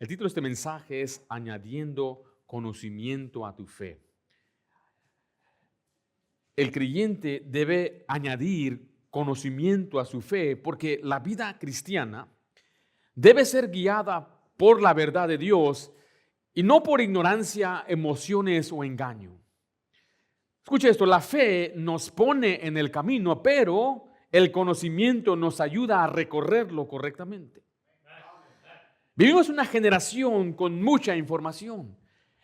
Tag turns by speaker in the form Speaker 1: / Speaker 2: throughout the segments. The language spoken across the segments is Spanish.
Speaker 1: El título de este mensaje es Añadiendo conocimiento a tu fe. El creyente debe añadir conocimiento a su fe porque la vida cristiana debe ser guiada por la verdad de Dios y no por ignorancia, emociones o engaño. Escuche esto, la fe nos pone en el camino, pero el conocimiento nos ayuda a recorrerlo correctamente. Vivimos una generación con mucha información,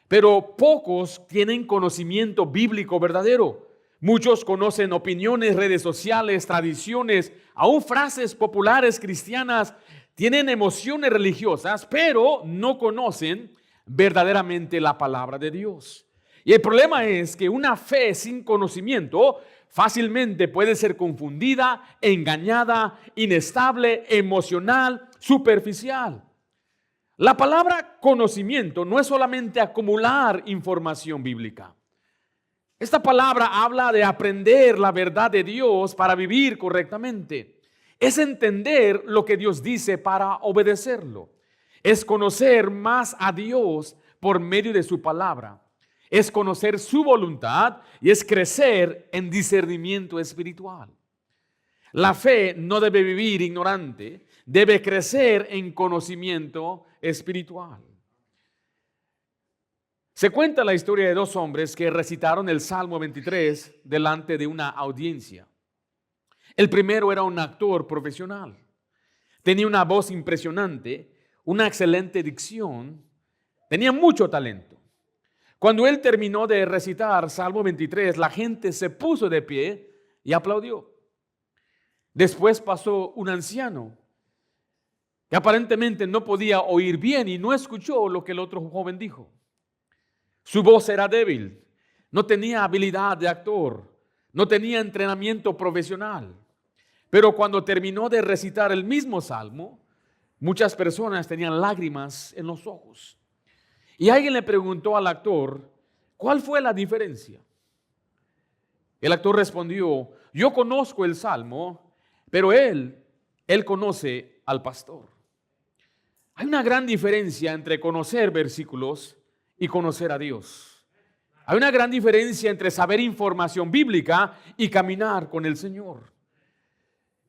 Speaker 1: pero pocos tienen conocimiento bíblico verdadero. Muchos conocen opiniones, redes sociales, tradiciones, aún frases populares cristianas, tienen emociones religiosas, pero no conocen verdaderamente la palabra de Dios. Y el problema es que una fe sin conocimiento fácilmente puede ser confundida, engañada, inestable, emocional, superficial. La palabra conocimiento no es solamente acumular información bíblica. Esta palabra habla de aprender la verdad de Dios para vivir correctamente. Es entender lo que Dios dice para obedecerlo. Es conocer más a Dios por medio de su palabra. Es conocer su voluntad y es crecer en discernimiento espiritual. La fe no debe vivir ignorante, debe crecer en conocimiento espiritual. Se cuenta la historia de dos hombres que recitaron el Salmo 23 delante de una audiencia. El primero era un actor profesional. Tenía una voz impresionante, una excelente dicción, tenía mucho talento. Cuando él terminó de recitar Salmo 23, la gente se puso de pie y aplaudió. Después pasó un anciano que aparentemente no podía oír bien y no escuchó lo que el otro joven dijo. Su voz era débil, no tenía habilidad de actor, no tenía entrenamiento profesional. Pero cuando terminó de recitar el mismo salmo, muchas personas tenían lágrimas en los ojos. Y alguien le preguntó al actor, ¿cuál fue la diferencia? El actor respondió, yo conozco el salmo, pero él conoce al pastor. Hay una gran diferencia entre conocer versículos y conocer a Dios. Hay una gran diferencia entre saber información bíblica y caminar con el Señor.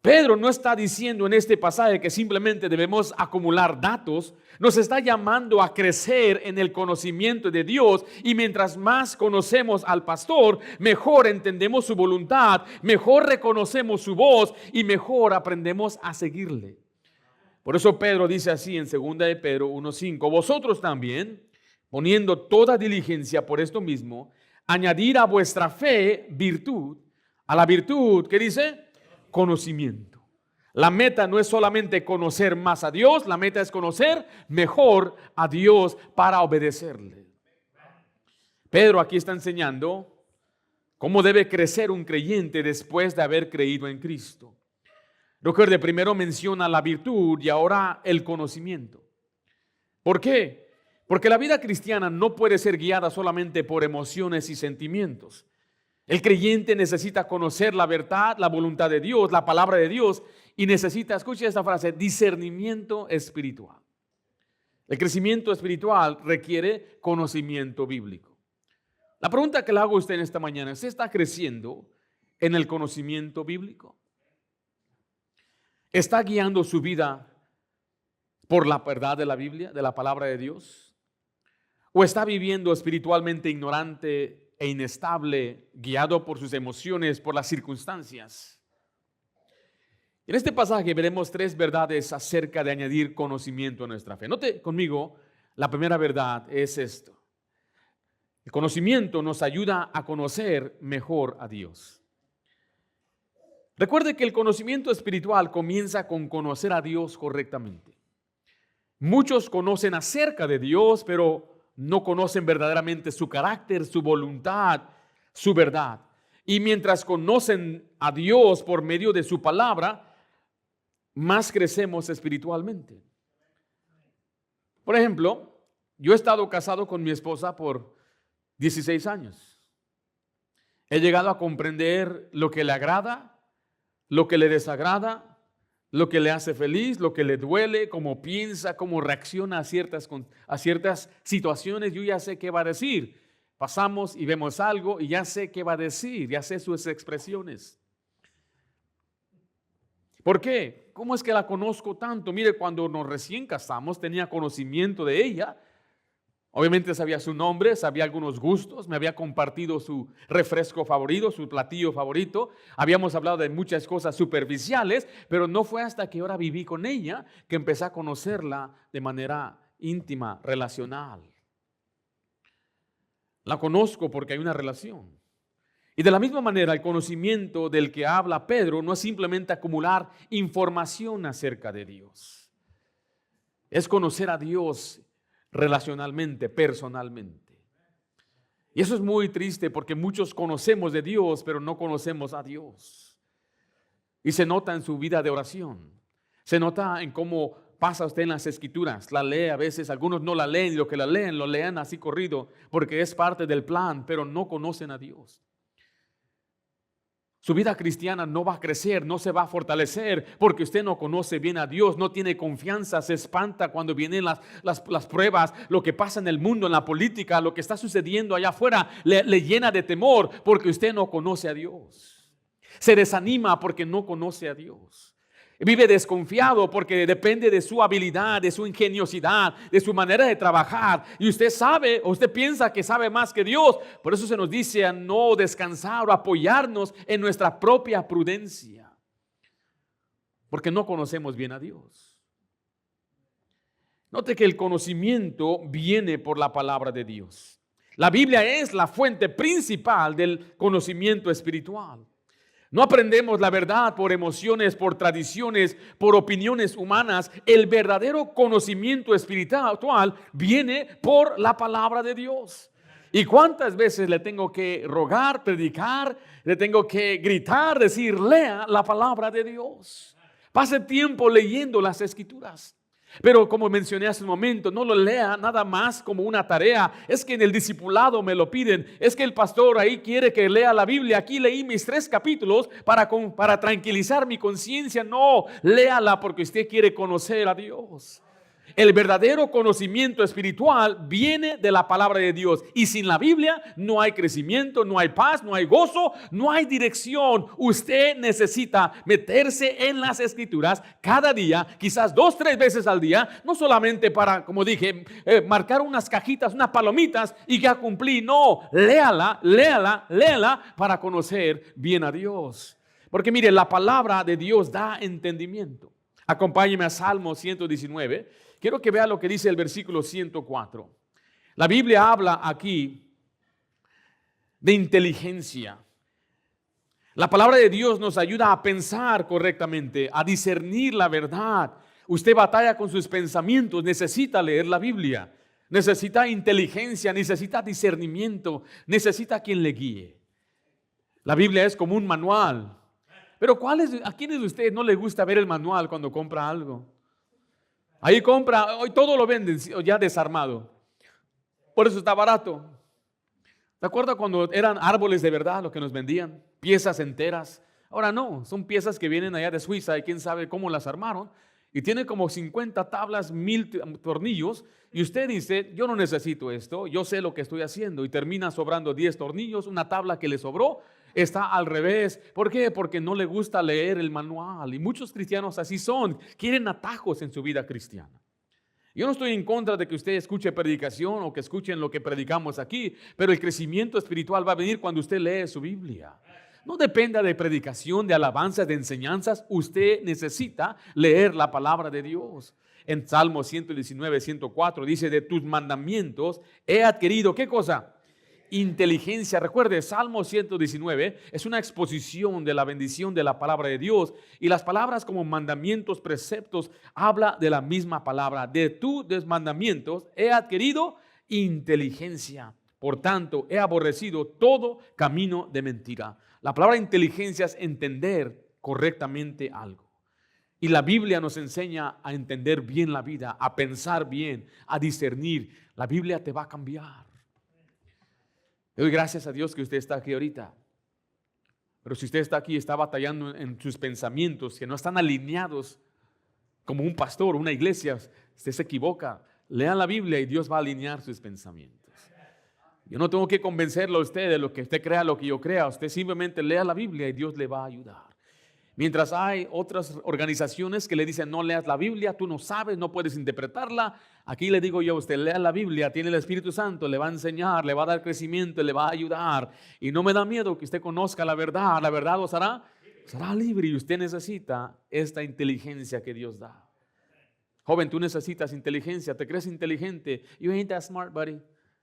Speaker 1: Pedro no está diciendo en este pasaje que simplemente debemos acumular datos, nos está llamando a crecer en el conocimiento de Dios y mientras más conocemos al pastor, mejor entendemos su voluntad, mejor reconocemos su voz y mejor aprendemos a seguirle. Por eso Pedro dice así en 2 de Pedro 1:5, vosotros también, poniendo toda diligencia por esto mismo, añadir a vuestra fe virtud, a la virtud, ¿qué dice? Conocimiento. La meta no es solamente conocer más a Dios, la meta es conocer mejor a Dios para obedecerle. Pedro aquí está enseñando cómo debe crecer un creyente después de haber creído en Cristo. Recuerde, primero menciona la virtud y ahora el conocimiento. ¿Por qué? Porque la vida cristiana no puede ser guiada solamente por emociones y sentimientos. El creyente necesita conocer la verdad, la voluntad de Dios, la palabra de Dios y necesita, escuche esta frase, discernimiento espiritual. El crecimiento espiritual requiere conocimiento bíblico. La pregunta que le hago a usted en esta mañana, ¿usted está creciendo en el conocimiento bíblico? ¿Está guiando su vida por la verdad de la Biblia, de la palabra de Dios? ¿O está viviendo espiritualmente ignorante e inestable, guiado por sus emociones, por las circunstancias? En este pasaje veremos 3 verdades acerca de añadir conocimiento a nuestra fe. Note conmigo, la primera verdad es esto. El conocimiento nos ayuda a conocer mejor a Dios. Recuerde que el conocimiento espiritual comienza con conocer a Dios correctamente. Muchos conocen acerca de Dios, pero no conocen verdaderamente su carácter, su voluntad, su verdad. Y mientras conocen a Dios por medio de su palabra, más crecemos espiritualmente. Por ejemplo, yo he estado casado con mi esposa por 16 años. He llegado a comprender lo que le agrada, lo que le desagrada, lo que le hace feliz, lo que le duele, cómo piensa, cómo reacciona a ciertas situaciones. Yo ya sé qué va a decir. Pasamos y vemos algo y ya sé qué va a decir, ya sé sus expresiones. ¿Por qué? ¿Cómo es que la conozco tanto? Mire, cuando nos recién casamos tenía conocimiento de ella. Obviamente sabía su nombre, sabía algunos gustos, me había compartido su refresco favorito, su platillo favorito. Habíamos hablado de muchas cosas superficiales, pero no fue hasta que ahora viví con ella que empecé a conocerla de manera íntima, relacional. La conozco porque hay una relación. Y de la misma manera, el conocimiento del que habla Pedro no es simplemente acumular información acerca de Dios. Es conocer a Dios relacionalmente, personalmente. Y eso es muy triste porque muchos conocemos de Dios, pero no conocemos a Dios. Y se nota en su vida de oración. Se nota en cómo pasa usted en las escrituras. La lee a veces, algunos no la leen y lo que la leen, lo lean así corrido porque es parte del plan, pero no conocen a Dios. Su vida cristiana no va a crecer, no se va a fortalecer porque usted no conoce bien a Dios, no tiene confianza, se espanta cuando vienen las pruebas, lo que pasa en el mundo, en la política, lo que está sucediendo allá afuera, le llena de temor porque usted no conoce a Dios. Se desanima porque no conoce a Dios. Vive desconfiado porque depende de su habilidad, de su ingeniosidad, de su manera de trabajar. Y usted sabe, o usted piensa que sabe más que Dios. Por eso se nos dice a no descansar o apoyarnos en nuestra propia prudencia. Porque no conocemos bien a Dios. Note que el conocimiento viene por la palabra de Dios. La Biblia es la fuente principal del conocimiento espiritual. No aprendemos la verdad por emociones, por tradiciones, por opiniones humanas. El verdadero conocimiento espiritual viene por la palabra de Dios. ¿Y cuántas veces le tengo que rogar, predicar, le tengo que gritar, decir, lea la palabra de Dios? Pase tiempo leyendo las escrituras. Pero como mencioné hace un momento, no lo lea nada más como una tarea. Es que en el discipulado me lo piden. Es que el pastor ahí quiere que lea la Biblia. Aquí leí mis 3 capítulos para tranquilizar mi conciencia. No, léala porque usted quiere conocer a Dios. El verdadero conocimiento espiritual viene de la palabra de Dios. Y sin la Biblia no hay crecimiento, no hay paz, no hay gozo, no hay dirección. Usted necesita meterse en las escrituras cada día, quizás 2, 3 veces al día. No solamente para, como dije, marcar unas cajitas, unas palomitas y ya cumplí. No, léala, léala, léala para conocer bien a Dios. Porque mire, la palabra de Dios da entendimiento. Acompáñeme a Salmo 119. Quiero que vea lo que dice el versículo 104. La Biblia habla aquí de inteligencia. La palabra de Dios nos ayuda a pensar correctamente, a discernir la verdad. Usted batalla con sus pensamientos, necesita leer la Biblia. Necesita inteligencia, necesita discernimiento, necesita quien le guíe. La Biblia es como un manual. Pero ¿a quiénes de ustedes no les gusta ver el manual cuando compra algo? Ahí compra, hoy todo lo venden ya desarmado. Por eso está barato. ¿Te acuerdas cuando eran árboles de verdad lo que nos vendían? Piezas enteras. Ahora no, son piezas que vienen allá de Suiza y quién sabe cómo las armaron. Y tiene como 50 tablas, 1000 tornillos. Y usted dice, yo no necesito esto, yo sé lo que estoy haciendo. Y termina sobrando 10 tornillos, una tabla que le sobró. Está al revés. ¿Por qué? Porque no le gusta leer el manual. Y muchos cristianos así son. Quieren atajos en su vida cristiana. Yo no estoy en contra de que usted escuche predicación o que escuchen lo que predicamos aquí, pero el crecimiento espiritual va a venir cuando usted lee su Biblia. No dependa de predicación, de alabanzas, de enseñanzas. Usted necesita leer la palabra de Dios. En Salmo 119, 104 dice, de tus mandamientos he adquirido, ¿qué cosa? Inteligencia. Recuerde, Salmo 119 es una exposición de la bendición de la palabra de Dios, y las palabras como mandamientos, preceptos, habla de la misma palabra. De tus mandamientos he adquirido inteligencia. Por tanto, he aborrecido todo camino de mentira. La palabra inteligencia es entender correctamente algo. Y la Biblia nos enseña a entender bien la vida, a pensar bien, a discernir. La Biblia te va a cambiar. Doy gracias a Dios que usted está aquí ahorita. Pero si usted está aquí y está batallando en sus pensamientos que no están alineados como un pastor, una iglesia, usted se equivoca. Lea la Biblia y Dios va a alinear sus pensamientos. Yo no tengo que convencerlo a usted de lo que usted crea, lo que yo crea. Usted simplemente lea la Biblia y Dios le va a ayudar. Mientras hay otras organizaciones que le dicen no leas la Biblia, tú no sabes, no puedes interpretarla. Aquí le digo yo a usted, lea la Biblia, tiene el Espíritu Santo, le va a enseñar, le va a dar crecimiento, le va a ayudar. Y no me da miedo que usted conozca la verdad os hará libre. Y usted necesita esta inteligencia que Dios da. Joven, tú necesitas inteligencia, te crees inteligente. You ain't that smart, buddy.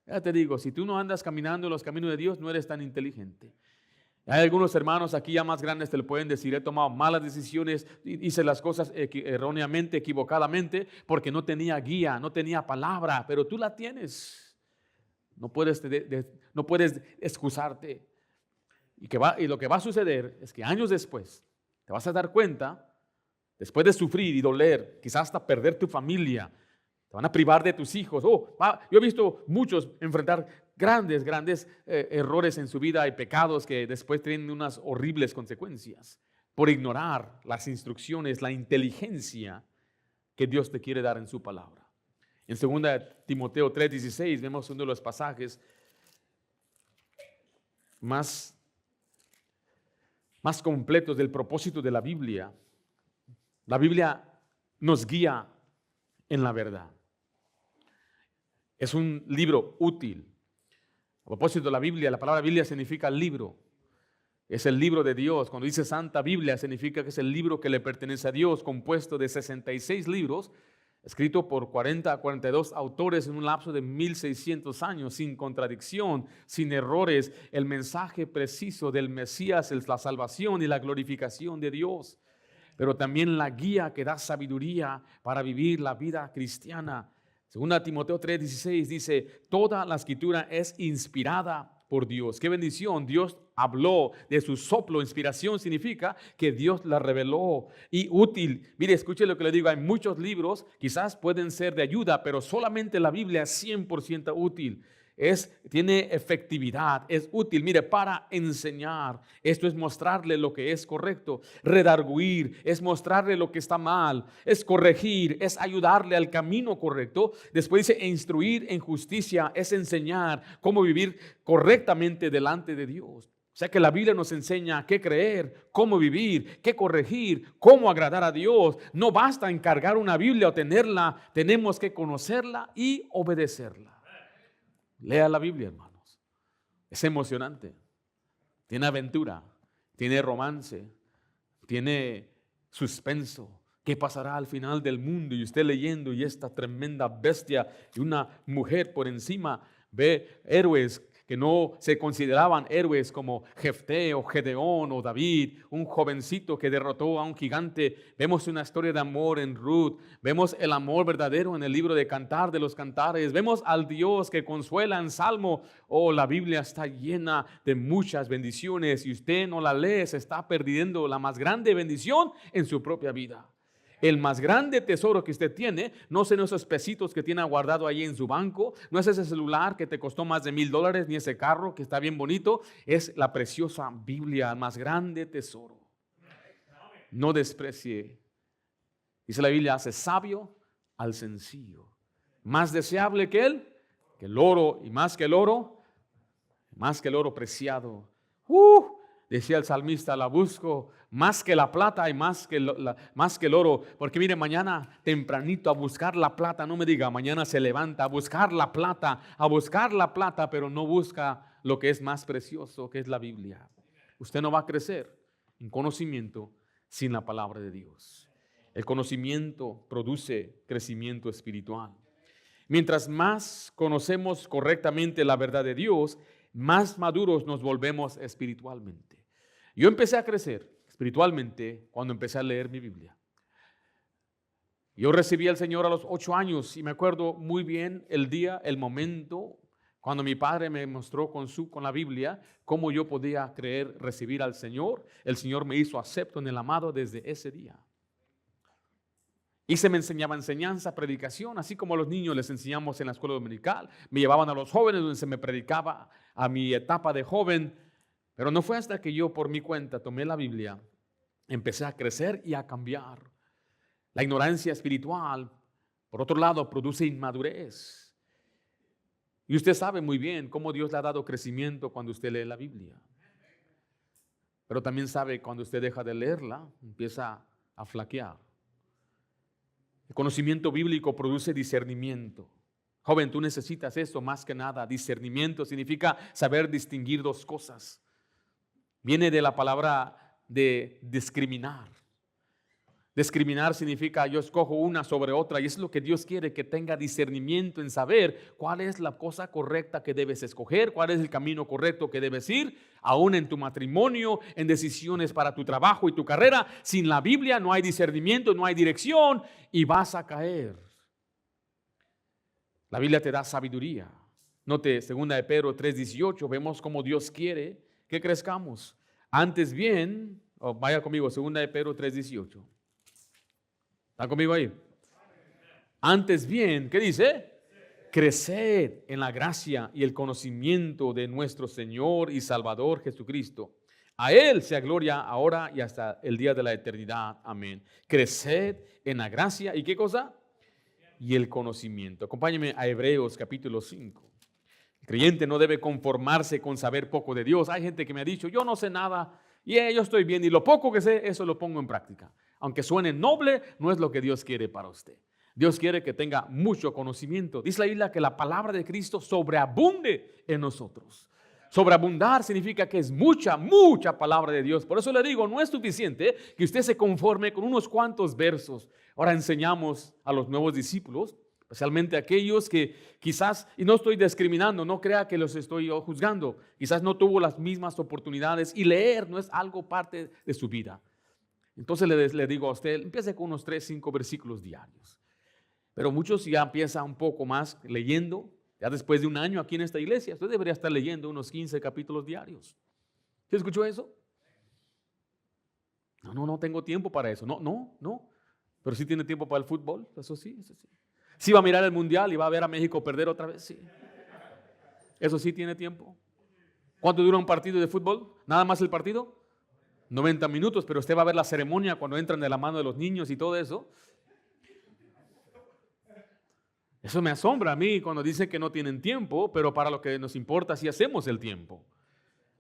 Speaker 1: Ya te digo, si tú no andas caminando en los caminos de Dios, no eres tan inteligente. Hay algunos hermanos aquí ya más grandes te lo pueden decir, he tomado malas decisiones, hice las cosas erróneamente, equivocadamente, porque no tenía guía, no tenía palabra, pero tú la tienes. No puedes excusarte. Y lo que va a suceder es que años después te vas a dar cuenta, después de sufrir y doler, quizás hasta perder tu familia, te van a privar de tus hijos. Yo he visto muchos enfrentar grandes errores en su vida y pecados que después tienen unas horribles consecuencias por ignorar las instrucciones, la inteligencia que Dios te quiere dar en su palabra. En 2 Timoteo 3:16 vemos uno de los pasajes más completos del propósito de la Biblia. La Biblia nos guía en la verdad. Es un libro útil. A propósito de la Biblia, la palabra Biblia significa libro. Es el libro de Dios. Cuando dice Santa Biblia, significa que es el libro que le pertenece a Dios, compuesto de 66 libros, escrito por 40 a 42 autores en un lapso de 1600 años, sin contradicción, sin errores, el mensaje preciso del Mesías, la salvación y la glorificación de Dios, pero también la guía que da sabiduría para vivir la vida cristiana. 2 Timoteo 3:16 dice, toda la escritura es inspirada por Dios. ¡Qué bendición! Dios habló de su soplo. Inspiración significa que Dios la reveló. Y útil. Mire, escuche lo que le digo. Hay muchos libros, quizás pueden ser de ayuda, pero solamente la Biblia es 100% útil. Tiene efectividad, es útil, mire, para enseñar. Esto es mostrarle lo que es correcto. Redarguir es mostrarle lo que está mal. Es corregir, es ayudarle al camino correcto. Después dice instruir en justicia, es enseñar cómo vivir correctamente delante de Dios. O sea que la Biblia nos enseña qué creer, cómo vivir, qué corregir, cómo agradar a Dios. No basta encargar una Biblia o tenerla, tenemos que conocerla y obedecerla. Lea la Biblia, hermanos. Es emocionante. Tiene aventura, tiene romance, tiene suspenso. ¿Qué pasará al final del mundo? Y usted leyendo y esta tremenda bestia y una mujer por encima ve héroes que no se consideraban héroes como Jefté o Gedeón o David, un jovencito que derrotó a un gigante. Vemos una historia de amor en Ruth, vemos el amor verdadero en el libro de Cantar de los Cantares, vemos al Dios que consuela en Salmo. La Biblia está llena de muchas bendiciones y usted no la lee, se está perdiendo la más grande bendición en su propia vida. El más grande tesoro que usted tiene, no son esos pesitos que tiene guardado ahí en su banco, no es ese celular que te costó más de $1,000, ni ese carro que está bien bonito, es la preciosa Biblia, el más grande tesoro. No desprecie. Dice la Biblia, hace sabio al sencillo. Más deseable que el oro, y más que el oro preciado. Decía el salmista, la busco más que la plata y más que el oro. Porque mire, mañana tempranito a buscar la plata, no me diga, mañana se levanta a buscar la plata, pero no busca lo que es más precioso, que es la Biblia. Usted no va a crecer en conocimiento sin la palabra de Dios. El conocimiento produce crecimiento espiritual. Mientras más conocemos correctamente la verdad de Dios, más maduros nos volvemos espiritualmente. Yo empecé a crecer espiritualmente cuando empecé a leer mi Biblia. Yo recibí al Señor a los 8 años y me acuerdo muy bien el día, el momento, cuando mi padre me mostró con la Biblia cómo yo podía recibir al Señor. El Señor me hizo acepto en el amado desde ese día. Y se me enseñaba enseñanza, predicación, así como a los niños les enseñamos en la escuela dominical. Me llevaban a los jóvenes donde se me predicaba a mi etapa de joven. Pero no fue hasta que yo por mi cuenta tomé la Biblia, empecé a crecer y a cambiar. La ignorancia espiritual, por otro lado, produce inmadurez. Y usted sabe muy bien cómo Dios le ha dado crecimiento cuando usted lee la Biblia. Pero también sabe cuando usted deja de leerla, empieza a flaquear. El conocimiento bíblico produce discernimiento. Joven, tú necesitas eso más que nada. Discernimiento significa saber distinguir dos cosas. Viene de la palabra de discriminar. Discriminar significa yo escojo una sobre otra, y es lo que Dios quiere, que tenga discernimiento en saber cuál es la cosa correcta que debes escoger, cuál es el camino correcto que debes ir, aún en tu matrimonio, en decisiones para tu trabajo y tu carrera. Sin la Biblia no hay discernimiento, no hay dirección y vas a caer. La Biblia te da sabiduría. Note 2 de Pedro 3:18, vemos cómo Dios quiere que crezcamos. Antes bien, vaya conmigo, 2 de Pedro 3:18. ¿Está conmigo ahí? Antes bien, ¿qué dice? Creced en la gracia y el conocimiento de nuestro Señor y Salvador Jesucristo. A Él sea gloria ahora y hasta el día de la eternidad. Amén. Creced en la gracia y ¿qué cosa? Y el conocimiento. Acompáñeme a Hebreos capítulo 5. El creyente no debe conformarse con saber poco de Dios. Hay gente que me ha dicho, yo no sé nada y yo estoy bien y lo poco que sé, eso lo pongo en práctica. Aunque suene noble, no es lo que Dios quiere para usted. Dios quiere que tenga mucho conocimiento. Dice la Biblia que la palabra de Cristo sobreabunde en nosotros. Sobreabundar significa que es mucha, mucha palabra de Dios. Por eso le digo, no es suficiente que usted se conforme con unos cuantos versos. Ahora enseñamos a los nuevos discípulos, especialmente aquellos que quizás, y no estoy discriminando, no crea que los estoy juzgando, quizás no tuvo las mismas oportunidades y leer no es algo parte de su vida. Entonces le digo a usted, empiece con unos 3, 5 versículos diarios. Pero muchos ya empiezan un poco más leyendo. Ya después de un año aquí en esta iglesia, usted debería estar leyendo unos 15 capítulos diarios. ¿Sí escuchó eso? No tengo tiempo para eso. No. Pero sí tiene tiempo para el fútbol, eso sí. Sí va a mirar el mundial y va a ver a México perder otra vez, sí. Eso sí tiene tiempo. ¿Cuánto dura un partido de fútbol? ¿Nada más el partido? 90 minutos, pero usted va a ver la ceremonia cuando entran de la mano de los niños y todo eso. Eso me asombra a mí cuando dicen que no tienen tiempo, pero para lo que nos importa sí hacemos el tiempo.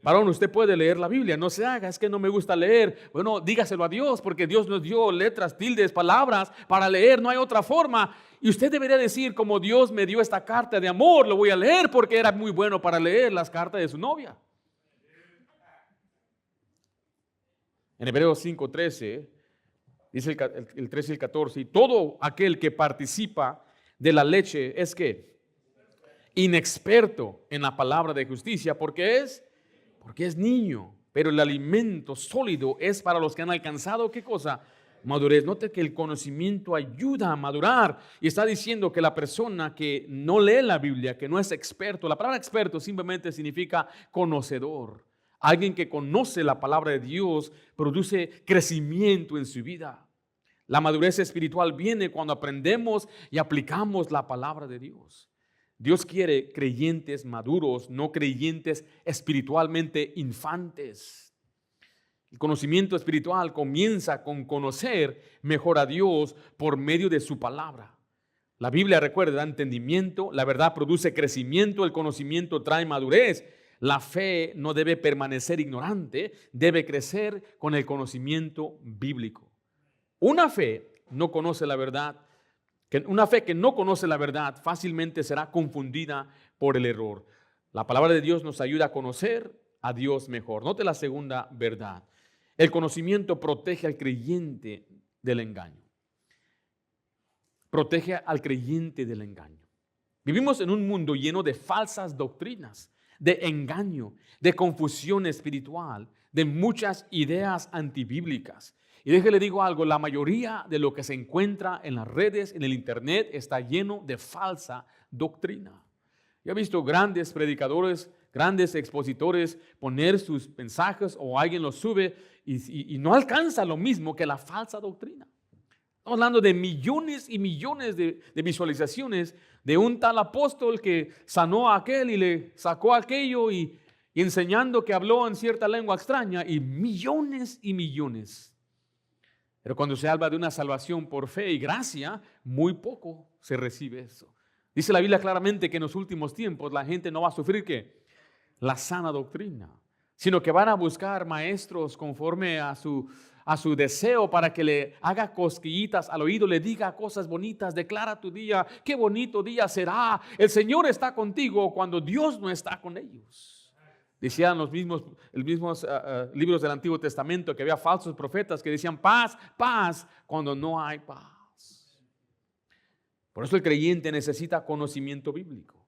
Speaker 1: Varón, usted puede leer la Biblia, no se haga, es que no me gusta leer. Bueno, dígaselo a Dios, porque Dios nos dio letras, tildes, palabras para leer, no hay otra forma. Y usted debería decir, como Dios me dio esta carta de amor, lo voy a leer porque era muy bueno para leer las cartas de su novia. En Hebreos 5:13, dice el 13 y el 14, y todo aquel que participa de la leche es que inexperto en la palabra de justicia, porque es niño, pero el alimento sólido es para los que han alcanzado, ¿qué cosa? Madurez. Note que el conocimiento ayuda a madurar y está diciendo que la persona que no lee la Biblia, que no es experto, la palabra experto simplemente significa conocedor. Alguien que conoce la palabra de Dios produce crecimiento en su vida. La madurez espiritual viene cuando aprendemos y aplicamos la palabra de Dios. Dios quiere creyentes maduros, no creyentes espiritualmente infantes. El conocimiento espiritual comienza con conocer mejor a Dios por medio de su palabra. La Biblia, recuerda, da entendimiento, la verdad produce crecimiento, el conocimiento trae madurez. La fe no debe permanecer ignorante, debe crecer con el conocimiento bíblico. Una fe no conoce la verdad. Una fe que no conoce la verdad fácilmente será confundida por el error. La palabra de Dios nos ayuda a conocer a Dios mejor. Note la segunda verdad. El conocimiento protege al creyente del engaño. Protege al creyente del engaño. Vivimos en un mundo lleno de falsas doctrinas, de engaño, de confusión espiritual, de muchas ideas antibíblicas. Y déjele digo algo, la mayoría de lo que se encuentra en las redes, en el internet, está lleno de falsa doctrina. Yo he visto grandes predicadores, grandes expositores poner sus mensajes o alguien los sube y no alcanza lo mismo que la falsa doctrina. Estamos hablando de millones y millones de visualizaciones de un tal apóstol que sanó a aquel y le sacó aquello y enseñando que habló en cierta lengua extraña y millones y millones. Pero cuando se habla de una salvación por fe y gracia, muy poco se recibe eso. Dice la Biblia claramente que en los últimos tiempos la gente no va a sufrir ¿qué? La sana doctrina, sino que van a buscar maestros conforme a su deseo para que le haga cosquillitas al oído, le diga cosas bonitas, declara tu día, qué bonito día será. El Señor está contigo cuando Dios no está con ellos. Decían los mismos libros del Antiguo Testamento que había falsos profetas que decían paz, paz, cuando no hay paz. Por eso el creyente necesita conocimiento bíblico.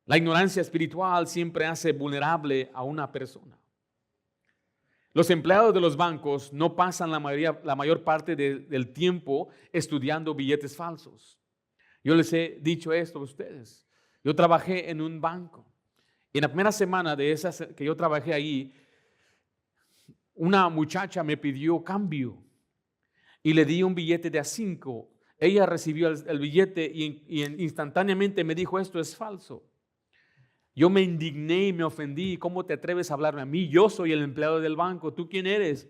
Speaker 1: La ignorancia espiritual siempre hace vulnerable a una persona. Los empleados de los bancos no pasan la mayor parte del tiempo estudiando billetes falsos. Yo les he dicho esto a ustedes. Yo trabajé en un banco. Y en la primera semana de esas que yo trabajé ahí, una muchacha me pidió cambio y le di un billete de a $5. Ella recibió el billete y instantáneamente me dijo, esto es falso. Yo me indigné y me ofendí. ¿Cómo te atreves a hablarme a mí? Yo soy el empleado del banco. ¿Tú quién eres?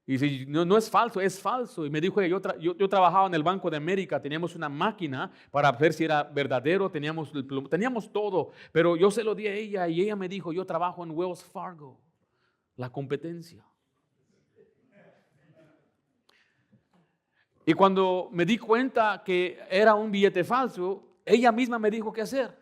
Speaker 1: Y dice, no es falso, es falso. Y me dijo, yo trabajaba en el Banco de América, teníamos una máquina para ver si era verdadero, teníamos todo, pero yo se lo di a ella y ella me dijo, yo trabajo en Wells Fargo, la competencia. Y cuando me di cuenta que era un billete falso, ella misma me dijo qué hacer.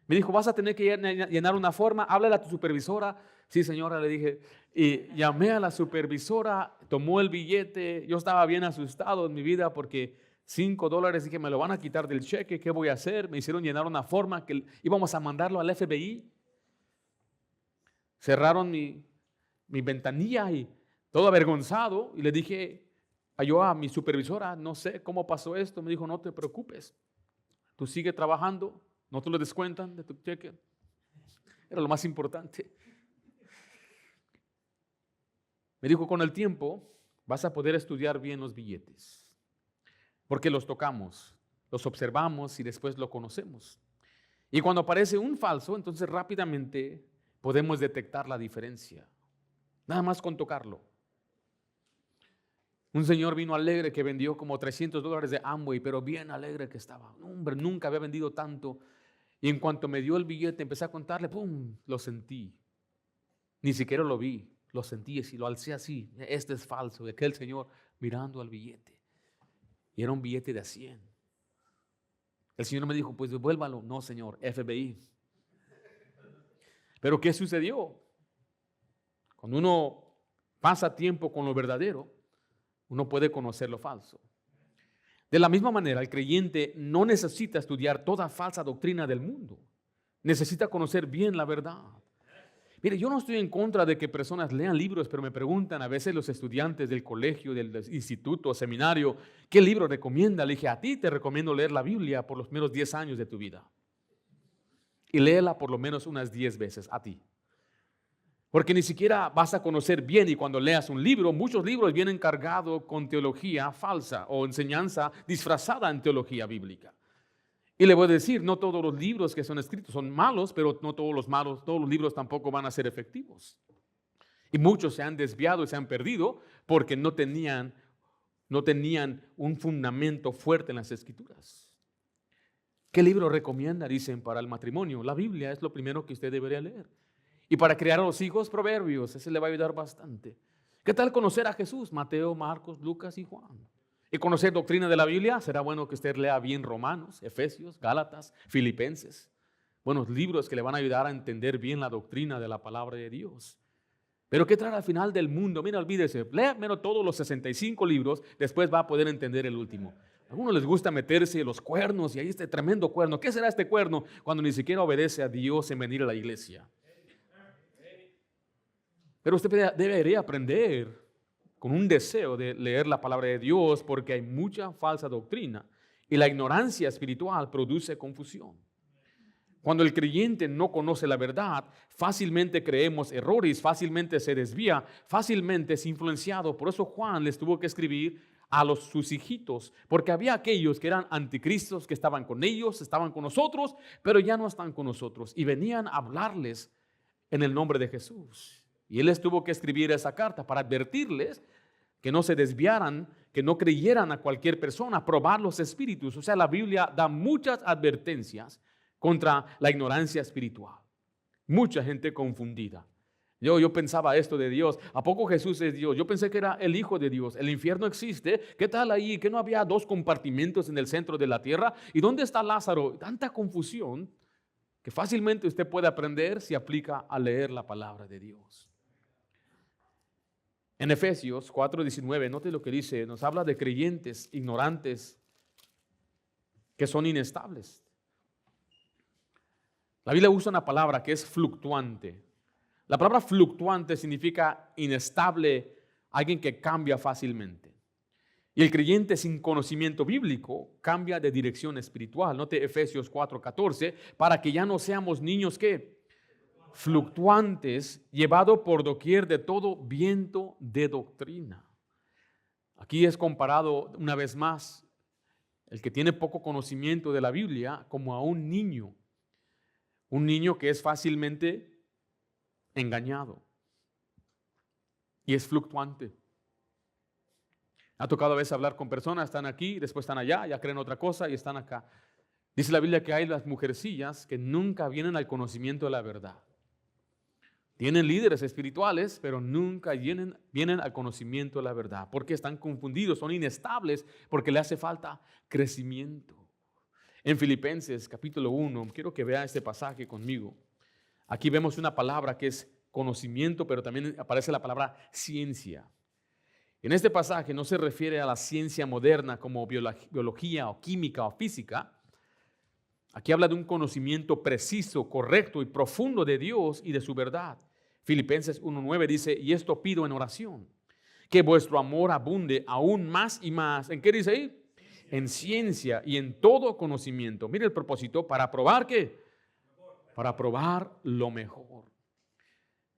Speaker 1: Me dijo, vas a tener que llenar una forma, háblale a tu supervisora. Sí, señora, le dije. Y llamé a la supervisora, tomó el billete. Yo estaba bien asustado en mi vida porque $5, dije, me lo van a quitar del cheque, ¿qué voy a hacer? Me hicieron llenar una forma que íbamos a mandarlo al FBI. Cerraron mi ventanilla y todo avergonzado. Y le dije a mi supervisora, no sé cómo pasó esto. Me dijo, no te preocupes, tú sigue trabajando, no te lo descuentan de tu cheque. Era lo más importante. Me dijo, con el tiempo vas a poder estudiar bien los billetes, porque los tocamos, los observamos y después lo conocemos. Y cuando aparece un falso, entonces rápidamente podemos detectar la diferencia, nada más con tocarlo. Un señor vino alegre que vendió como $300 de Amway, pero bien alegre que estaba. Hombre, nunca había vendido tanto. Y en cuanto me dio el billete, empecé a contarle, ¡pum!, lo sentí. Ni siquiera lo vi. Lo sentí y lo alcé así. Este es falso. Y aquel señor mirando al billete. Y era un billete de a $100. El señor me dijo, pues devuélvalo. No, señor, FBI. Pero ¿qué sucedió? Cuando uno pasa tiempo con lo verdadero, uno puede conocer lo falso. De la misma manera, el creyente no necesita estudiar toda falsa doctrina del mundo. Necesita conocer bien la verdad. Mire, yo no estoy en contra de que personas lean libros, pero me preguntan a veces los estudiantes del colegio, del instituto o seminario, ¿qué libro recomienda? Le dije, a ti te recomiendo leer la Biblia por los menos 10 años de tu vida. Y léela por lo menos unas 10 veces a ti. Porque ni siquiera vas a conocer bien, y cuando leas un libro, muchos libros vienen cargados con teología falsa o enseñanza disfrazada en teología bíblica. Y le voy a decir, no todos los libros que son escritos son malos, pero no todos los libros tampoco van a ser efectivos. Y muchos se han desviado y se han perdido porque no tenían un fundamento fuerte en las Escrituras. ¿Qué libro recomienda? Dicen, para el matrimonio. La Biblia es lo primero que usted debería leer. Y para criar a los hijos, Proverbios, ese le va a ayudar bastante. ¿Qué tal conocer a Jesús? Mateo, Marcos, Lucas y Juan. Y conocer doctrina de la Biblia, será bueno que usted lea bien Romanos, Efesios, Gálatas, Filipenses. Buenos libros que le van a ayudar a entender bien la doctrina de la palabra de Dios. Pero ¿qué trae al final del mundo? Mira, olvídese, lea menos todos los 65 libros, después va a poder entender el último. A algunos les gusta meterse los cuernos y ahí este tremendo cuerno. ¿Qué será este cuerno cuando ni siquiera obedece a Dios en venir a la iglesia? Pero usted debería aprender con un deseo de leer la palabra de Dios, porque hay mucha falsa doctrina y la ignorancia espiritual produce confusión. Cuando el creyente no conoce la verdad, fácilmente creemos errores, fácilmente se desvía, fácilmente es influenciado. Por eso Juan les tuvo que escribir a sus hijitos, porque había aquellos que eran anticristos, que estaban con ellos, estaban con nosotros, pero ya no están con nosotros, y venían a hablarles en el nombre de Jesús. Y él les tuvo que escribir esa carta para advertirles que no se desviaran, que no creyeran a cualquier persona, probar los espíritus. O sea, la Biblia da muchas advertencias contra la ignorancia espiritual. Mucha gente confundida. Yo pensaba esto de Dios. ¿A poco Jesús es Dios? Yo pensé que era el Hijo de Dios. ¿El infierno existe? ¿Qué tal ahí? ¿Que no había 2 compartimentos en el centro de la tierra? ¿Y dónde está Lázaro? Tanta confusión que fácilmente usted puede aprender si aplica a leer la palabra de Dios. En Efesios 4:19, note lo que dice, nos habla de creyentes ignorantes que son inestables. La Biblia usa una palabra que es fluctuante. La palabra fluctuante significa inestable, alguien que cambia fácilmente. Y el creyente sin conocimiento bíblico cambia de dirección espiritual. Note Efesios 4:14, para que ya no seamos niños que fluctuantes, llevados por doquier de todo viento de doctrina. Aquí es comparado una vez más el que tiene poco conocimiento de la Biblia como a un niño que es fácilmente engañado y es fluctuante. Ha tocado a veces hablar con personas, están aquí, después están allá, ya creen otra cosa y están acá. Dice la Biblia que hay las mujercillas que nunca vienen al conocimiento de la verdad. Tienen líderes espirituales, pero nunca vienen al conocimiento de la verdad, porque están confundidos, son inestables, porque le hace falta crecimiento. En Filipenses capítulo 1, quiero que vea este pasaje conmigo. Aquí vemos una palabra que es conocimiento, pero también aparece la palabra ciencia. En este pasaje no se refiere a la ciencia moderna como biología o química o física. Aquí habla de un conocimiento preciso, correcto y profundo de Dios y de su verdad. Filipenses 1:9 dice, y esto pido en oración, que vuestro amor abunde aún más y más. ¿En qué dice ahí? En ciencia y en todo conocimiento. Mire el propósito, ¿para probar qué? Para probar lo mejor.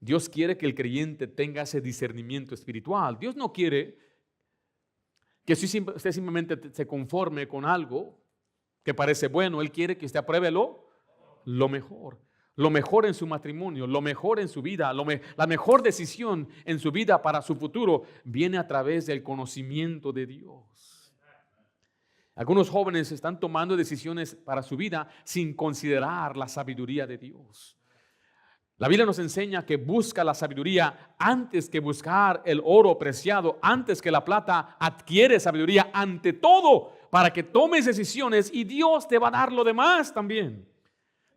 Speaker 1: Dios quiere que el creyente tenga ese discernimiento espiritual. Dios no quiere que usted simplemente se conforme con algo que parece bueno. Él quiere que usted apruebe lo mejor. Lo mejor en su matrimonio, lo mejor en su vida, la mejor decisión en su vida para su futuro viene a través del conocimiento de Dios. Algunos jóvenes están tomando decisiones para su vida sin considerar la sabiduría de Dios. La Biblia nos enseña que busca la sabiduría antes que buscar el oro preciado, antes que la plata. Adquiere sabiduría ante todo para que tomes decisiones y Dios te va a dar lo demás también.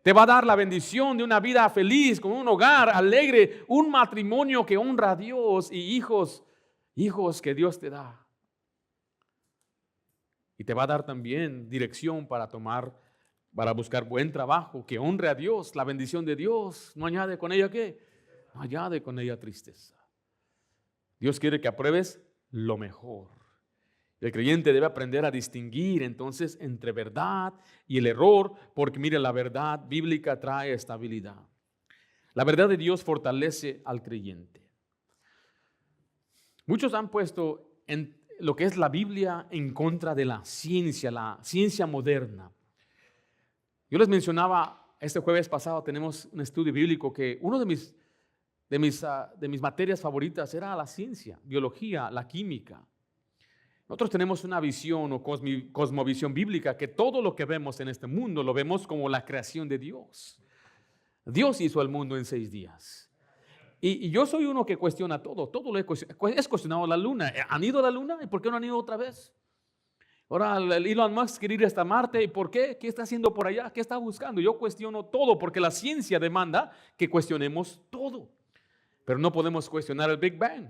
Speaker 1: Te va a dar la bendición de una vida feliz, con un hogar alegre, un matrimonio que honra a Dios y hijos que Dios te da. Y te va a dar también dirección para buscar buen trabajo, que honre a Dios. La bendición de Dios no añade con ella ¿qué? No añade con ella tristeza. Dios quiere que apruebes lo mejor. El creyente debe aprender a distinguir entonces entre verdad y el error, porque mire, la verdad bíblica trae estabilidad. La verdad de Dios fortalece al creyente. Muchos han puesto en lo que es la Biblia en contra de la ciencia moderna. Yo les mencionaba, este jueves pasado tenemos un estudio bíblico que uno de mis materias favoritas era la ciencia, biología, la química. Nosotros tenemos una visión o cosmovisión bíblica que todo lo que vemos en este mundo lo vemos como la creación de Dios. Dios hizo el mundo en 6 días. Y yo soy uno que cuestiona todo lo he cuestionado la luna. ¿Han ido a la luna? ¿Y por qué no han ido otra vez? Ahora Elon Musk quiere ir hasta Marte. ¿Y por qué? ¿Qué está haciendo por allá? ¿Qué está buscando? Yo cuestiono todo porque la ciencia demanda que cuestionemos todo. Pero no podemos cuestionar el Big Bang.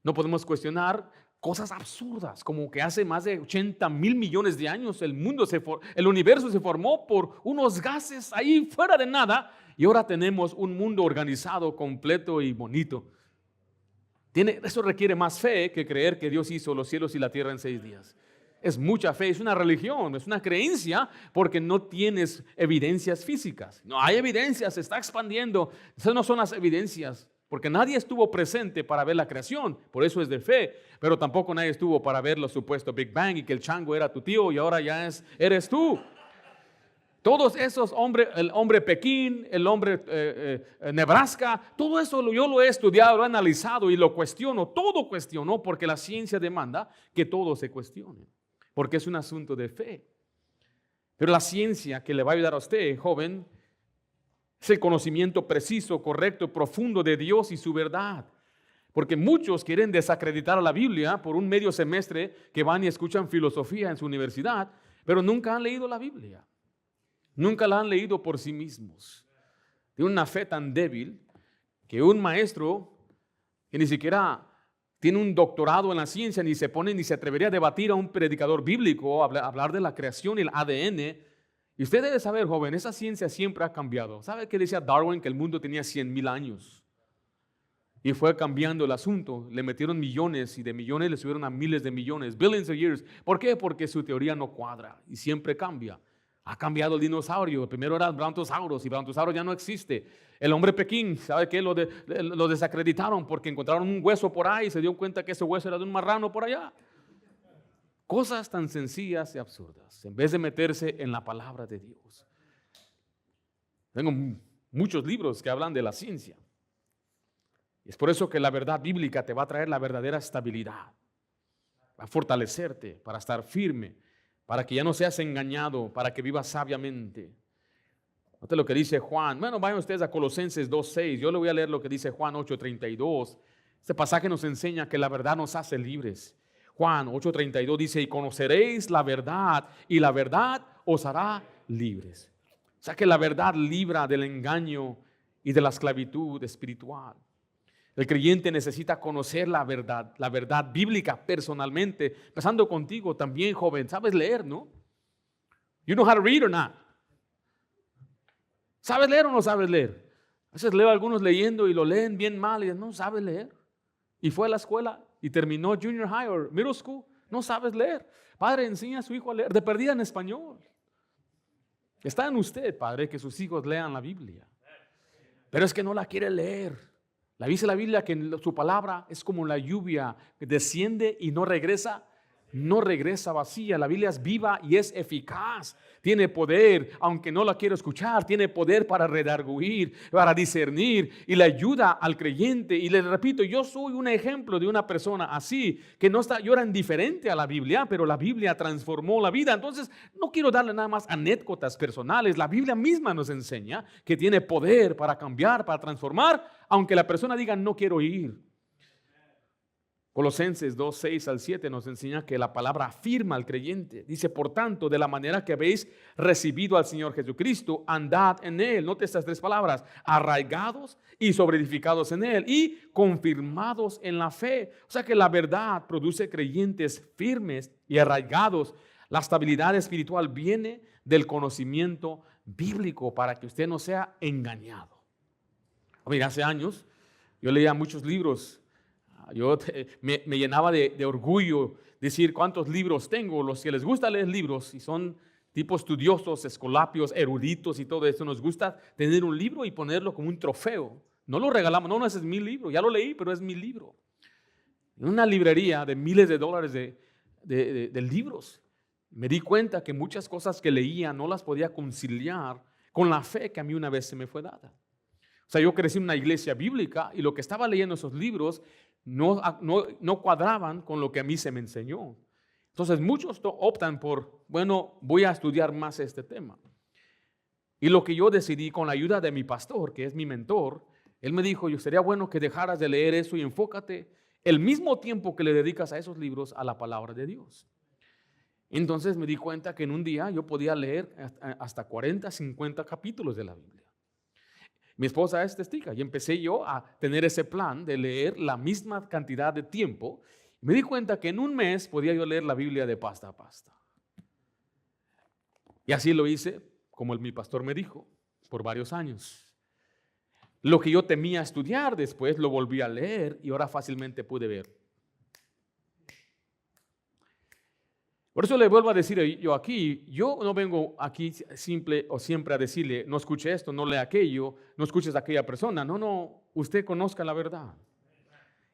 Speaker 1: No podemos cuestionar cosas absurdas, como que hace más de 80,000 millones de años el universo se formó por unos gases ahí fuera de nada y ahora tenemos un mundo organizado, completo y bonito. Eso requiere más fe que creer que Dios hizo los cielos y la tierra en 6 días. Es mucha fe, es una religión, es una creencia porque no tienes evidencias físicas. No hay evidencias, se está expandiendo. Esas no son las evidencias. Porque nadie estuvo presente para ver la creación, por eso es de fe, pero tampoco nadie estuvo para ver lo supuesto Big Bang y que el chango era tu tío y ahora ya eres tú. Todos esos hombres, el hombre Pekín, el hombre Nebraska, todo eso yo lo he estudiado, lo he analizado y lo cuestiono. Todo cuestiono porque la ciencia demanda que todo se cuestione, porque es un asunto de fe. Pero la ciencia que le va a ayudar a usted, joven, es el conocimiento preciso, correcto, profundo de Dios y su verdad. Porque muchos quieren desacreditar a la Biblia por un medio semestre que van y escuchan filosofía en su universidad, pero nunca han leído la Biblia. Nunca la han leído por sí mismos. Tienen una fe tan débil que un maestro que ni siquiera tiene un doctorado en la ciencia ni se atrevería a debatir a un predicador bíblico, hablar de la creación y el ADN. Y usted debe saber, joven, esa ciencia siempre ha cambiado. ¿Sabe qué decía Darwin? Que el mundo tenía 100,000 años. Y fue cambiando el asunto. Le metieron millones y de millones le subieron a miles de millones. Billions of years. ¿Por qué? Porque su teoría no cuadra y siempre cambia. Ha cambiado el dinosaurio. Primero era el Brontosaurus y Brontosaurus ya no existe. El hombre Pekín, ¿sabe qué? Lo desacreditaron porque encontraron un hueso por ahí y se dio cuenta que ese hueso era de un marrano por allá. Cosas tan sencillas y absurdas, en vez de meterse en la palabra de Dios. Tengo muchos libros que hablan de la ciencia. Es por eso que la verdad bíblica te va a traer la verdadera estabilidad. Va a fortalecerte para estar firme, para que ya no seas engañado, para que vivas sabiamente. Note lo que dice Juan. Bueno, vayan ustedes a Colosenses 2:6. Yo le voy a leer lo que dice Juan 8:32. Este pasaje nos enseña que la verdad nos hace libres. Juan 8:32 dice, y conoceréis la verdad, y la verdad os hará libres. O sea que la verdad libra del engaño y de la esclavitud espiritual. El creyente necesita conocer la verdad bíblica personalmente, empezando contigo también, joven. ¿Sabes leer, no? You know how to read or not? ¿Sabes leer o no sabes leer? A veces leo a algunos leyendo y lo leen bien mal y dicen, no sabes leer. Y fue a la escuela y terminó junior high o middle school, no sabes leer. Padre, enseña a su hijo a leer, de perdida en español. Está en usted, padre, que sus hijos lean la Biblia. Pero es que no la quiere leer. Dice la Biblia que su palabra es como la lluvia que desciende y no regresa vacía. La Biblia es viva y es eficaz. Tiene poder, aunque no la quiero escuchar, tiene poder para redarguir, para discernir y le ayuda al creyente. Y le repito, yo soy un ejemplo de una persona así, que yo era indiferente a la Biblia, pero la Biblia transformó la vida. Entonces, no quiero darle nada más anécdotas personales. La Biblia misma nos enseña que tiene poder para cambiar, para transformar, aunque la persona diga no quiero ir. Colosenses 2:6-7 nos enseña que la palabra afirma al creyente. Dice, por tanto, de la manera que habéis recibido al Señor Jesucristo, andad en Él. Note estas tres palabras: arraigados y sobreedificados en Él y confirmados en la fe. O sea que la verdad produce creyentes firmes y arraigados. La estabilidad espiritual viene del conocimiento bíblico para que usted no sea engañado. Mira, hace años yo leía muchos libros. Me llenaba de orgullo decir cuántos libros tengo. Los que les gusta leer libros y son tipos estudiosos, escolapios, eruditos y todo eso, nos gusta tener un libro y ponerlo como un trofeo. No lo regalamos, no, ese es mi libro, ya lo leí, pero es mi libro. En una librería de miles de dólares de libros, me di cuenta que muchas cosas que leía no las podía conciliar con la fe que a mí una vez se me fue dada. O sea, yo crecí en una iglesia bíblica y lo que estaba leyendo esos libros no cuadraban con lo que a mí se me enseñó. Entonces muchos optan por, bueno, voy a estudiar más este tema. Y lo que yo decidí con la ayuda de mi pastor, que es mi mentor, él me dijo, sería bueno que dejaras de leer eso y enfócate el mismo tiempo que le dedicas a esos libros a la palabra de Dios. Entonces me di cuenta que en un día yo podía leer hasta 40, 50 capítulos de la Biblia. Mi esposa es testiga y empecé yo a tener ese plan de leer la misma cantidad de tiempo. Me di cuenta que en un mes podía yo leer la Biblia de pasta a pasta. Y así lo hice, como mi pastor me dijo, por varios años. Lo que yo temía estudiar después lo volví a leer y ahora fácilmente pude ver. Por eso le vuelvo a decir yo aquí, yo no vengo aquí simple o siempre a decirle, no escuche esto, no lea aquello, no escuches a aquella persona. No, usted conozca la verdad.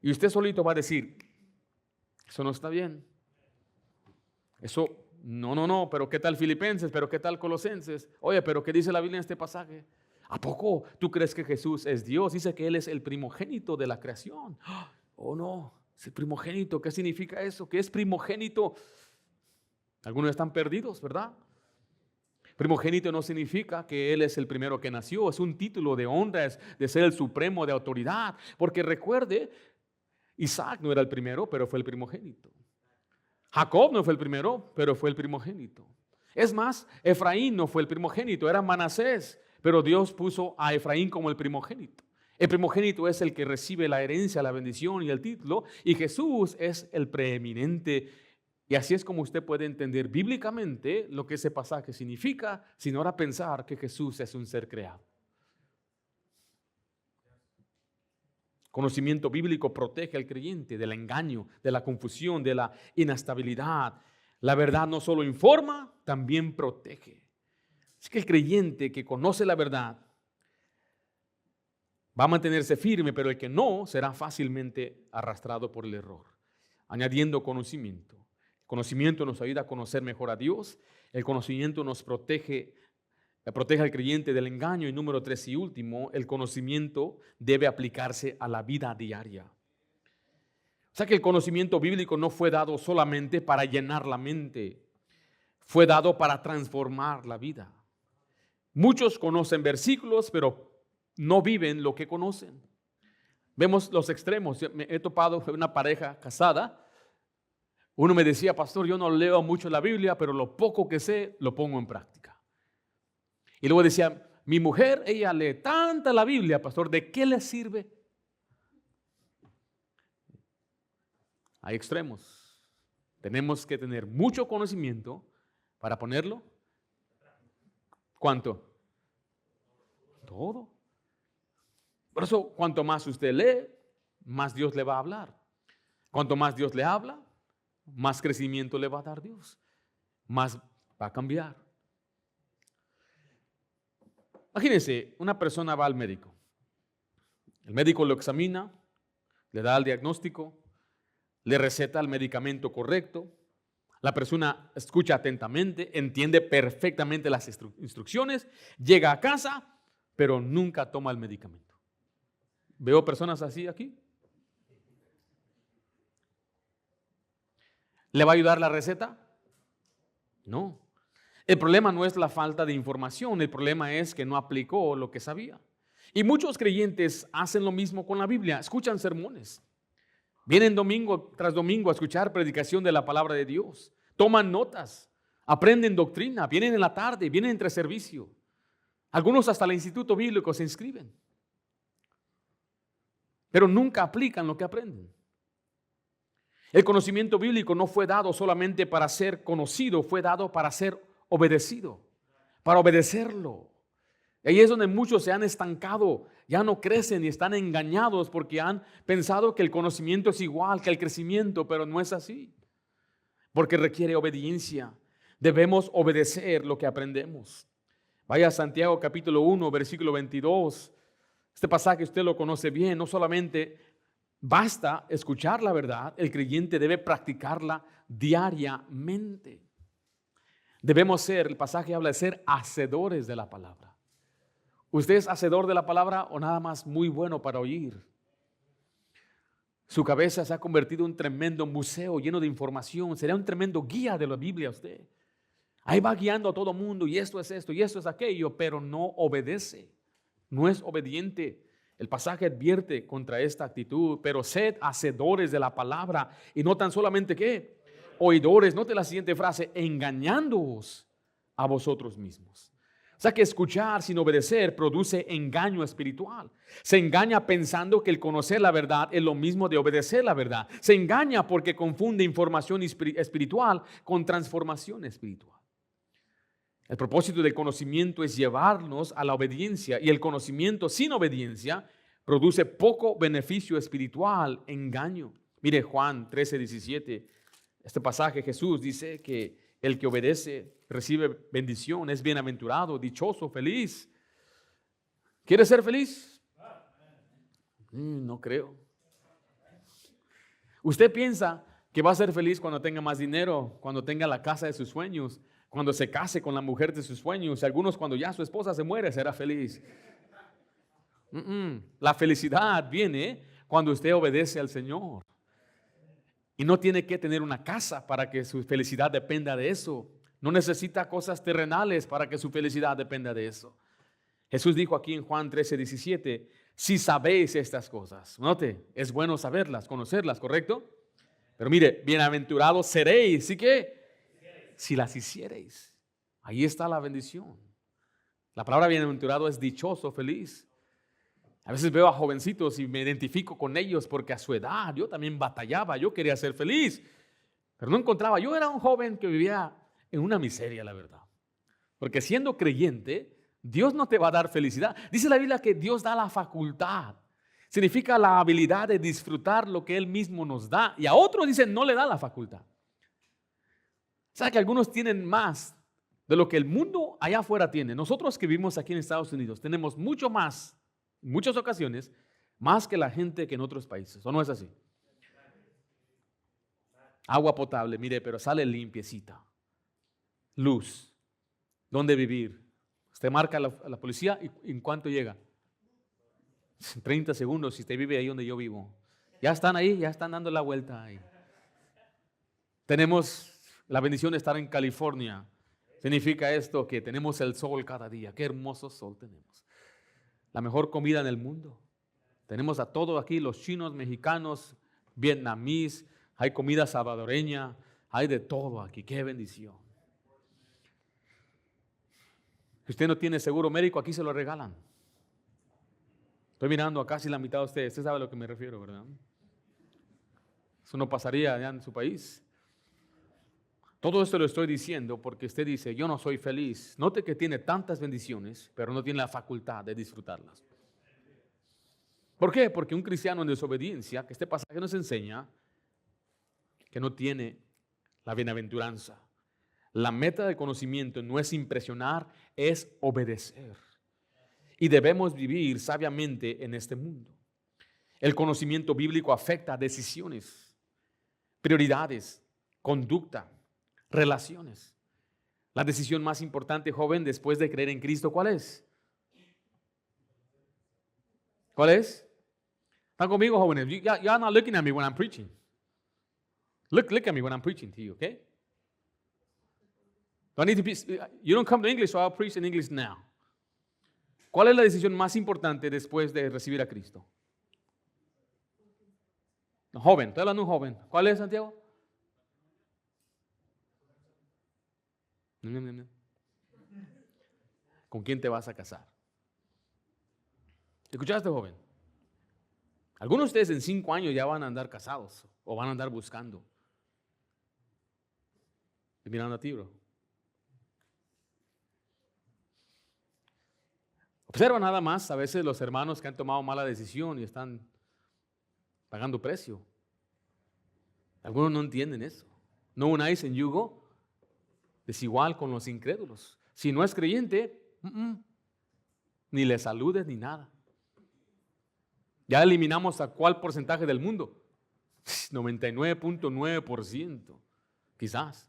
Speaker 1: Y usted solito va a decir, eso no está bien. Eso No, pero ¿qué tal Filipenses? ¿Pero qué tal Colosenses? Oye, pero ¿qué dice la Biblia en este pasaje? ¿A poco tú crees que Jesús es Dios? Dice que Él es el primogénito de la creación. Oh, no, es el primogénito. ¿Qué significa eso? ¿Qué es primogénito? Algunos están perdidos, ¿verdad? Primogénito no significa que Él es el primero que nació. Es un título de honra, es de ser el supremo, de autoridad. Porque recuerde, Isaac no era el primero, pero fue el primogénito. Jacob no fue el primero, pero fue el primogénito. Es más, Efraín no fue el primogénito, era Manasés, pero Dios puso a Efraín como el primogénito. El primogénito es el que recibe la herencia, la bendición y el título, y Jesús es el preeminente. Y así es como usted puede entender bíblicamente lo que ese pasaje significa, sin ahora pensar que Jesús es un ser creado. Conocimiento bíblico protege al creyente del engaño, de la confusión, de la inestabilidad. La verdad no solo informa, también protege. Es que el creyente que conoce la verdad va a mantenerse firme, pero el que no será fácilmente arrastrado por el error. Añadiendo conocimiento. El conocimiento nos ayuda a conocer mejor a Dios. El conocimiento nos protege al creyente del engaño. Y número 3 y último, el conocimiento debe aplicarse a la vida diaria. O sea que el conocimiento bíblico no fue dado solamente para llenar la mente, fue dado para transformar la vida. Muchos conocen versículos, pero no viven lo que conocen. Vemos los extremos. Me he topado con una pareja casada. Uno me decía, pastor, yo no leo mucho la Biblia, pero lo poco que sé lo pongo en práctica. Y luego decía, mi mujer, ella lee tanta la Biblia, pastor, ¿de qué le sirve? Hay extremos. Tenemos que tener mucho conocimiento para ponerlo. ¿Cuánto? Todo. Por eso, cuanto más usted lee, más Dios le va a hablar. Cuanto más Dios le habla, más crecimiento le va a dar Dios. Más va a cambiar. Imagínense, una persona va al médico. El médico lo examina, le da el diagnóstico, le receta el medicamento correcto. La persona escucha atentamente, entiende perfectamente las instrucciones, llega a casa, pero nunca toma el medicamento. ¿Veo personas así aquí? ¿Le va a ayudar la receta? No. El problema no es la falta de información, el problema es que no aplicó lo que sabía. Y muchos creyentes hacen lo mismo con la Biblia, escuchan sermones. Vienen domingo tras domingo a escuchar predicación de la palabra de Dios. Toman notas, aprenden doctrina, vienen en la tarde, vienen entre servicio. Algunos hasta el instituto bíblico se inscriben. Pero nunca aplican lo que aprenden. El conocimiento bíblico no fue dado solamente para ser conocido, fue dado para ser obedecido, para obedecerlo. Y ahí es donde muchos se han estancado, ya no crecen y están engañados porque han pensado que el conocimiento es igual que el crecimiento, pero no es así. Porque requiere obediencia. Debemos obedecer lo que aprendemos. Vaya a Santiago capítulo 1, versículo 22. Este pasaje usted lo conoce bien. No solamente basta escuchar la verdad, el creyente debe practicarla diariamente. Debemos ser, el pasaje habla de ser hacedores de la palabra. ¿Usted es hacedor de la palabra o nada más muy bueno para oír? Su cabeza se ha convertido en un tremendo museo lleno de información. Sería un tremendo guía de la Biblia usted. Ahí va guiando a todo mundo y esto es esto y esto es aquello, pero no obedece. No es obediente. El pasaje advierte contra esta actitud, pero sed hacedores de la palabra y no tan solamente ¿qué? Oidores. Note la siguiente frase, engañándoos a vosotros mismos. O sea que escuchar sin obedecer produce engaño espiritual. Se engaña pensando que el conocer la verdad es lo mismo de obedecer la verdad. Se engaña porque confunde información espiritual con transformación espiritual. El propósito del conocimiento es llevarnos a la obediencia y el conocimiento sin obediencia produce poco beneficio espiritual, engaño. Mire Juan 13:17, este pasaje Jesús dice que el que obedece recibe bendición, es bienaventurado, dichoso, feliz. ¿Quiere ser feliz? No creo. Usted piensa Que va a ser feliz cuando tenga más dinero, cuando tenga la casa de sus sueños, cuando se case con la mujer de sus sueños. Algunos cuando ya su esposa se muere será feliz. La felicidad viene cuando usted obedece al Señor. Y no tiene que tener una casa para que su felicidad dependa de eso. No necesita cosas terrenales para que su felicidad dependa de eso. Jesús dijo aquí en Juan 13:17, si sabéis estas cosas, note, es bueno saberlas, conocerlas, ¿correcto? Pero mire, bienaventurados seréis, ¿sí que? Si las hiciereis. Ahí está la bendición. La palabra bienaventurado es dichoso, feliz. A veces veo a jovencitos y me identifico con ellos porque a su edad yo también batallaba, yo quería ser feliz, pero no encontraba. Yo era un joven que vivía en una miseria, la verdad. Porque siendo creyente, Dios no te va a dar felicidad. Dice la Biblia que Dios da la facultad. Significa la habilidad de disfrutar lo que Él mismo nos da. Y a otros dicen no le da la facultad. ¿Sabe que algunos tienen más de lo que el mundo allá afuera tiene? Nosotros que vivimos aquí en Estados Unidos tenemos mucho más, en muchas ocasiones, más que la gente que en otros países. ¿O no es así? Agua potable, mire, pero sale limpiecita. Luz. ¿Dónde vivir? Usted marca a la policía y ¿en cuánto llega? 30 segundos si usted vive ahí donde yo vivo. Ya están ahí, ya están dando la vuelta ahí. Tenemos la bendición de estar en California. Significa esto que tenemos el sol cada día. Qué hermoso sol tenemos. La mejor comida en el mundo. Tenemos a todos aquí, los chinos, mexicanos, vietnamíes. Hay comida salvadoreña. Hay de todo aquí. Qué bendición. Si usted no tiene seguro médico, aquí se lo regalan. Estoy mirando a casi la mitad de ustedes. Usted sabe a lo que me refiero, ¿verdad? Eso no pasaría allá en su país. Todo esto lo estoy diciendo porque usted dice, yo no soy feliz. Note que tiene tantas bendiciones, pero no tiene la facultad de disfrutarlas. ¿Por qué? Porque un cristiano en desobediencia, que este pasaje nos enseña, que no tiene la bienaventuranza. La meta del conocimiento no es impresionar, es obedecer. Y debemos vivir sabiamente en este mundo. El conocimiento bíblico afecta decisiones, prioridades, conducta, relaciones. La decisión más importante, joven, después de creer en Cristo, ¿cuál es? ¿Cuál es? ¿Están conmigo, jóvenes? You're not looking at me when I'm preaching. Look at me when I'm preaching to you, okay? You don't come to English, so I'll preach in English now. ¿Cuál es la decisión más importante después de recibir a Cristo? Joven, estoy hablando de un joven. ¿Cuál es, Santiago? ¿Con quién te vas a casar? ¿Escuchaste, joven? Algunos de ustedes en 5 años ya van a andar casados o van a andar buscando. Estoy mirando a ti, bro. Observa nada más a veces los hermanos que han tomado mala decisión y están pagando precio. Algunos no entienden eso. No unáis en yugo desigual con los incrédulos. Si no es creyente, ni le saludes ni nada. Ya eliminamos a cuál porcentaje del mundo. 99.9%, quizás.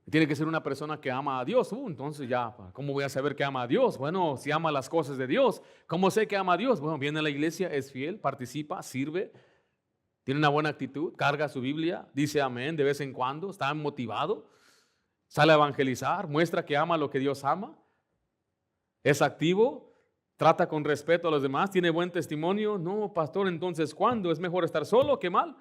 Speaker 1: Tiene que ser una persona que ama a Dios. Entonces ya, ¿cómo voy a saber que ama a Dios? Bueno, si ama las cosas de Dios. ¿Cómo sé que ama a Dios? Bueno, viene a la iglesia, es fiel, participa, sirve, tiene una buena actitud, carga su Biblia, dice amén de vez en cuando, está motivado, sale a evangelizar, muestra que ama lo que Dios ama, es activo, trata con respeto a los demás, tiene buen testimonio. No, pastor, entonces, ¿cuándo? ¿Es mejor estar solo que mal?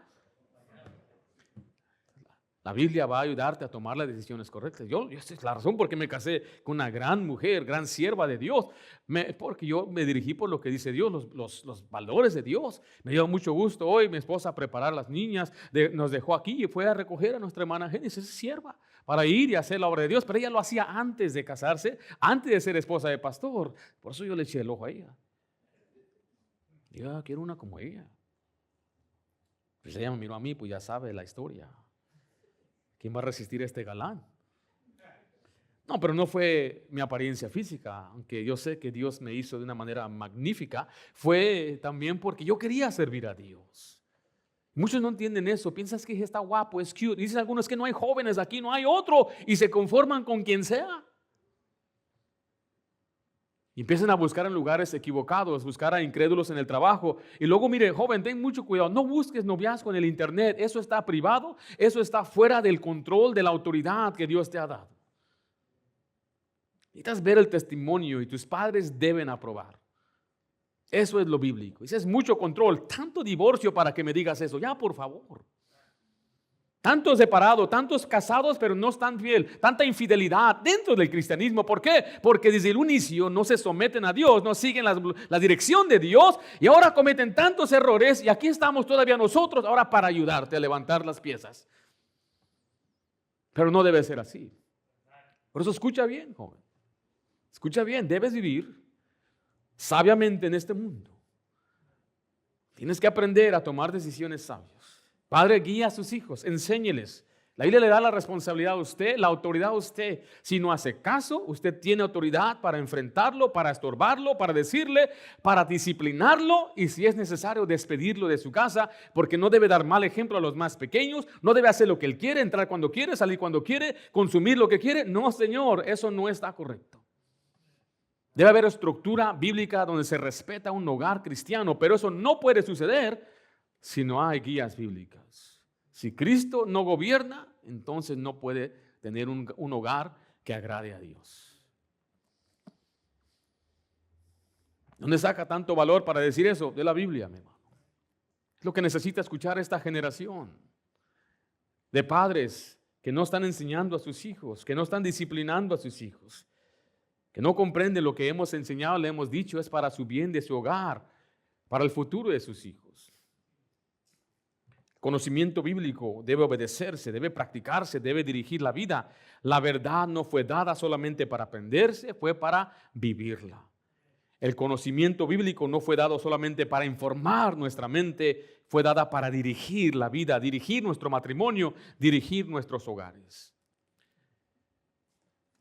Speaker 1: La Biblia va a ayudarte a tomar las decisiones correctas. Esa es la razón por qué me casé con una gran mujer, gran sierva de Dios. Porque yo me dirigí por lo que dice Dios, los valores de Dios. Me dio mucho gusto hoy mi esposa preparar a las niñas. Nos dejó aquí y fue a recoger a nuestra hermana Génesis, sierva, para ir y hacer la obra de Dios. Pero ella lo hacía antes de casarse, antes de ser esposa de pastor. Por eso yo le eché el ojo a ella. Yo quiero una como ella. Pues ella me miró a mí, pues ya sabe la historia. ¿Quién va a resistir a este galán? No, pero no fue mi apariencia física, aunque yo sé que Dios me hizo de una manera magnífica. Fue también porque yo quería servir a Dios. Muchos no entienden eso, piensas que está guapo, es cute. Dicen algunos que no hay jóvenes aquí, no hay otro, y se conforman con quien sea. Y empiezan a buscar en lugares equivocados, buscar a incrédulos en el trabajo. Y luego, mire, joven, ten mucho cuidado, no busques noviazgo en el internet, eso está privado, eso está fuera del control de la autoridad que Dios te ha dado. Necesitas ver el testimonio y tus padres deben aprobar. Eso es lo bíblico. Ese es mucho control, tanto divorcio para que me digas eso. Ya, por favor. Tantos separados, tantos casados, pero no están fiel. Tanta infidelidad dentro del cristianismo. ¿Por qué? Porque desde el inicio no se someten a Dios, no siguen la dirección de Dios y ahora cometen tantos errores y aquí estamos todavía nosotros ahora para ayudarte a levantar las piezas. Pero no debe ser así. Por eso escucha bien, joven. Escucha bien, debes vivir sabiamente en este mundo. Tienes que aprender a tomar decisiones sabias. Padre, guía a sus hijos, enséñeles. La Biblia le da la responsabilidad a usted, la autoridad a usted. Si no hace caso, usted tiene autoridad para enfrentarlo, para estorbarlo, para decirle, para disciplinarlo y si es necesario despedirlo de su casa, porque no debe dar mal ejemplo a los más pequeños, no debe hacer lo que él quiere, entrar cuando quiere, salir cuando quiere, consumir lo que quiere. No, Señor, eso no está correcto. Debe haber estructura bíblica donde se respeta un hogar cristiano, pero eso no puede suceder si no hay guías bíblicas. Si Cristo no gobierna, entonces no puede tener un hogar que agrade a Dios. ¿Dónde saca tanto valor para decir eso? De la Biblia, mi hermano. Es lo que necesita escuchar esta generación de padres que no están enseñando a sus hijos, que no están disciplinando a sus hijos, que no comprende lo que hemos enseñado, le hemos dicho, es para su bien de su hogar, para el futuro de sus hijos. El conocimiento bíblico debe obedecerse, debe practicarse, debe dirigir la vida. La verdad no fue dada solamente para aprenderse, fue para vivirla. El conocimiento bíblico no fue dado solamente para informar nuestra mente, fue dada para dirigir la vida, dirigir nuestro matrimonio, dirigir nuestros hogares.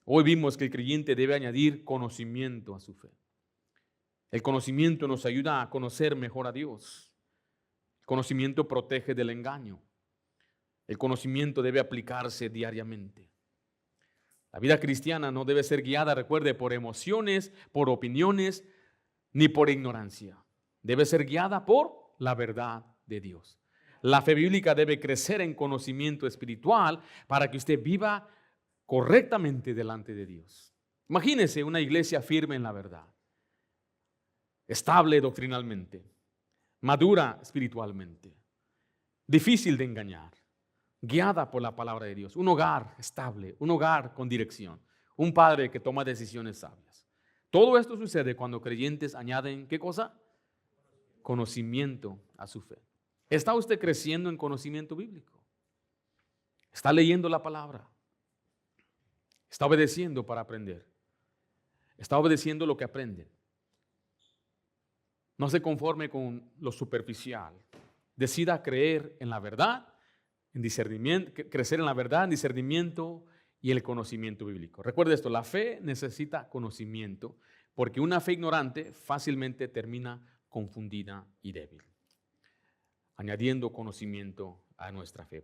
Speaker 1: Hoy vimos que el creyente debe añadir conocimiento a su fe. El conocimiento nos ayuda a conocer mejor a Dios. El conocimiento protege del engaño. El conocimiento debe aplicarse diariamente. La vida cristiana no debe ser guiada, recuerde, por emociones, por opiniones, ni por ignorancia. Debe ser guiada por la verdad de Dios. La fe bíblica debe crecer en conocimiento espiritual para que usted viva correctamente delante de Dios. Imagínese una iglesia firme en la verdad, estable doctrinalmente, madura espiritualmente, difícil de engañar, guiada por la palabra de Dios, un hogar estable, un hogar con dirección, un padre que toma decisiones sabias. Todo esto sucede cuando creyentes añaden, ¿qué cosa? Conocimiento a su fe. ¿Está usted creciendo en conocimiento bíblico? ¿Está leyendo la palabra? Está obedeciendo para aprender. Está obedeciendo lo que aprende. No se conforme con lo superficial. Decida creer en la verdad, en discernimiento, crecer en la verdad, en discernimiento y el conocimiento bíblico. Recuerde esto, la fe necesita conocimiento porque una fe ignorante fácilmente termina confundida y débil. Añadiendo conocimiento a nuestra fe.